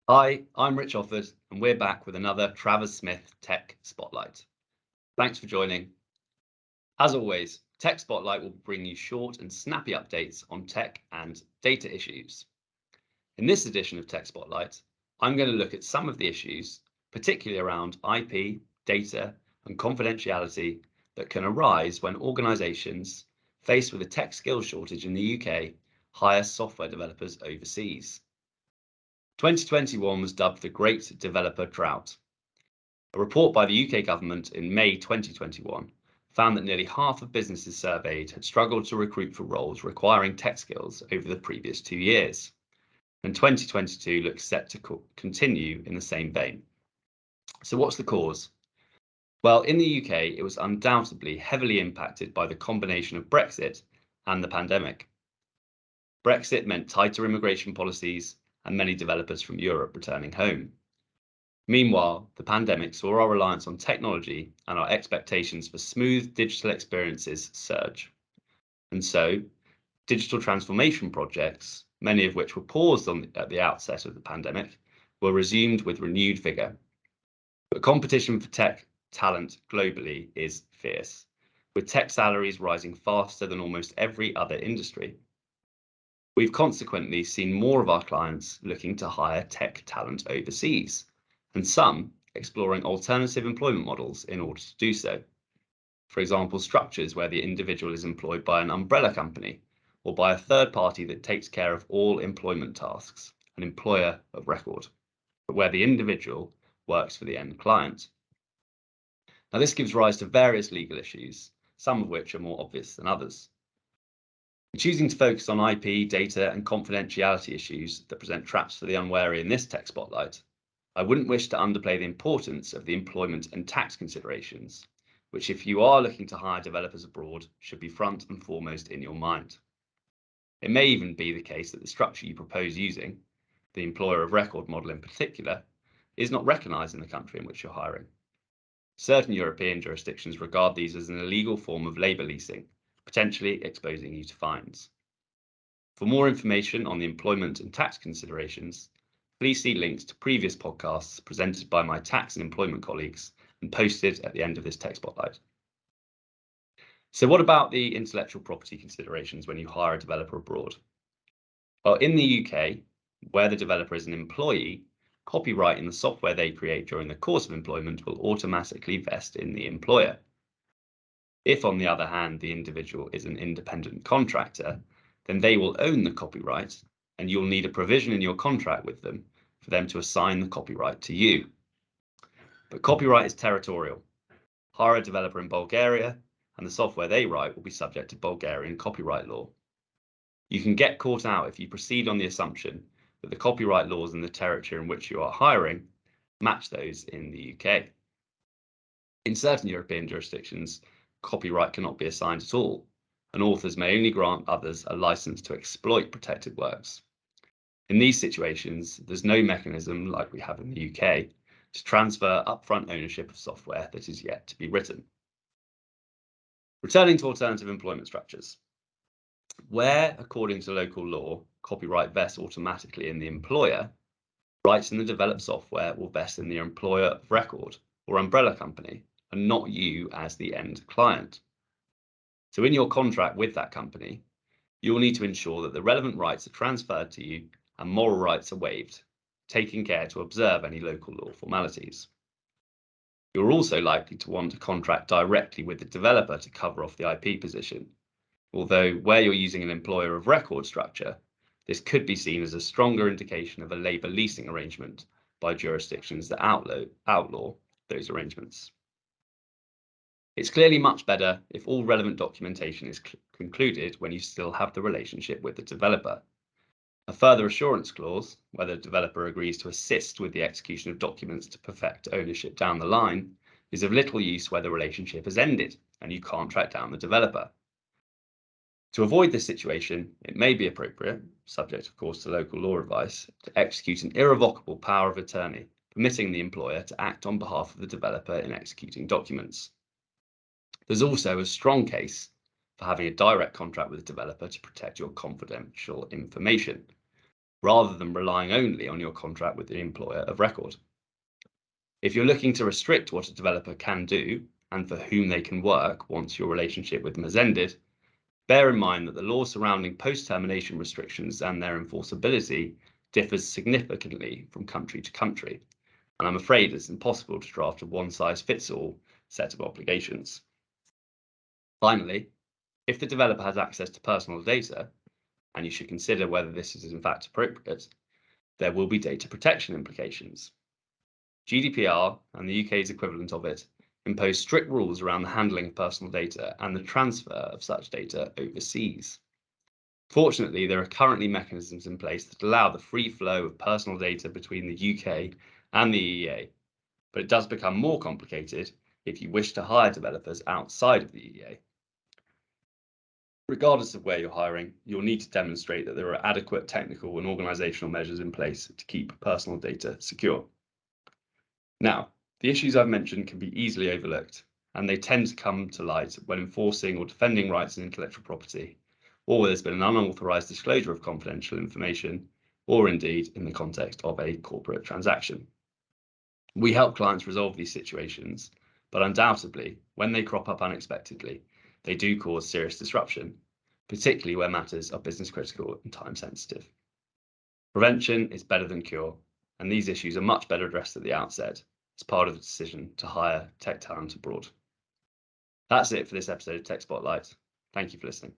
Hi, I'm Rich Offord, and we're back with another Travers Smith Tech Spotlight. Thanks for joining. As always, Tech Spotlight will bring you short and snappy updates on tech and data issues. In this edition of Tech Spotlight, I'm going to look at some of the issues, particularly around IP, data, and confidentiality that can arise when organisations, faced with a tech skills shortage in the UK, hire software developers overseas. 2021 was dubbed the Great Developer Drought. A report by the UK government in May 2021 found that nearly half of businesses surveyed had struggled to recruit for roles requiring tech skills over the previous 2 years, and 2022 looks set to continue in the same vein. So what's the cause? Well, in the UK, it was undoubtedly heavily impacted by the combination of Brexit and the pandemic. Brexit meant tighter immigration policies and many developers from Europe returning home. Meanwhile, the pandemic saw our reliance on technology and our expectations for smooth digital experiences surge. And so, digital transformation projects, many of which were paused at the outset of the pandemic, were resumed with renewed vigour. But competition for tech talent globally is fierce, with tech salaries rising faster than almost every other industry. We've consequently seen more of our clients looking to hire tech talent overseas, and some exploring alternative employment models in order to do so. For example, structures where the individual is employed by an umbrella company or by a third party that takes care of all employment tasks, an employer of record, but where the individual works for the end client. Now, this gives rise to various legal issues, some of which are more obvious than others. Choosing to focus on IP, data, and confidentiality issues that present traps for the unwary in this tech spotlight, I wouldn't wish to underplay the importance of the employment and tax considerations, which, if you are looking to hire developers abroad, should be front and foremost in your mind. It may even be the case that the structure you propose using, the employer of record model in particular, is not recognised in the country in which you're hiring. Certain European jurisdictions regard these as an illegal form of labour leasing, potentially exposing you to fines. For more information on the employment and tax considerations, please see links to previous podcasts presented by my tax and employment colleagues and posted at the end of this tech spotlight. So what about the intellectual property considerations when you hire a developer abroad? Well, in the UK, where the developer is an employee, copyright in the software they create during the course of employment will automatically vest in the employer. If, on the other hand, the individual is an independent contractor, then they will own the copyright, and you'll need a provision in your contract with them for them to assign the copyright to you. But copyright is territorial. Hire a developer in Bulgaria, and the software they write will be subject to Bulgarian copyright law. You can get caught out if you proceed on the assumption that the copyright laws in the territory in which you are hiring match those in the UK. In certain European jurisdictions, copyright cannot be assigned at all, and authors may only grant others a license to exploit protected works. In these situations, there's no mechanism like we have in the UK to transfer upfront ownership of software that is yet to be written. Returning to alternative employment structures. Where, according to local law, copyright vests automatically in the employer, rights in the developed software will vest in the employer of record or umbrella company, and not you as the end client. So in your contract with that company, you'll need to ensure that the relevant rights are transferred to you and moral rights are waived, taking care to observe any local law formalities. You're also likely to want to contract directly with the developer to cover off the IP position, although where you're using an employer of record structure, this could be seen as a stronger indication of a labour leasing arrangement by jurisdictions that outlaw those arrangements. It's clearly much better if all relevant documentation is concluded when you still have the relationship with the developer. A further assurance clause, where the developer agrees to assist with the execution of documents to perfect ownership down the line, is of little use where the relationship has ended and you can't track down the developer. To avoid this situation, it may be appropriate, subject of course to local law advice, to execute an irrevocable power of attorney, permitting the employer to act on behalf of the developer in executing documents. There's also a strong case for having a direct contract with the developer to protect your confidential information. rather than relying only on your contract with the employer of record. If you're looking to restrict what a developer can do and for whom they can work once your relationship with them has ended, bear in mind that the law surrounding post-termination restrictions and their enforceability differs significantly from country to country, and I'm afraid it's impossible to draft a one-size-fits-all set of obligations. Finally, if the developer has access to personal data, and you should consider whether this is in fact appropriate, there will be data protection implications. GDPR and the UK's equivalent of it impose strict rules around the handling of personal data and the transfer of such data overseas. Fortunately, there are currently mechanisms in place that allow the free flow of personal data between the UK and the EEA, but it does become more complicated if you wish to hire developers outside of the EEA. Regardless of where you're hiring, you'll need to demonstrate that there are adequate technical and organisational measures in place to keep personal data secure. Now, the issues I've mentioned can be easily overlooked, and they tend to come to light when enforcing or defending rights in intellectual property, or where there's been an unauthorised disclosure of confidential information, or indeed in the context of a corporate transaction. We help clients resolve these situations, but undoubtedly, when they crop up unexpectedly, they do cause serious disruption, particularly where matters are business critical and time sensitive. Prevention is better than cure, and these issues are much better addressed at the outset as part of the decision to hire tech talent abroad. That's it for this episode of Tech Spotlight. Thank you for listening.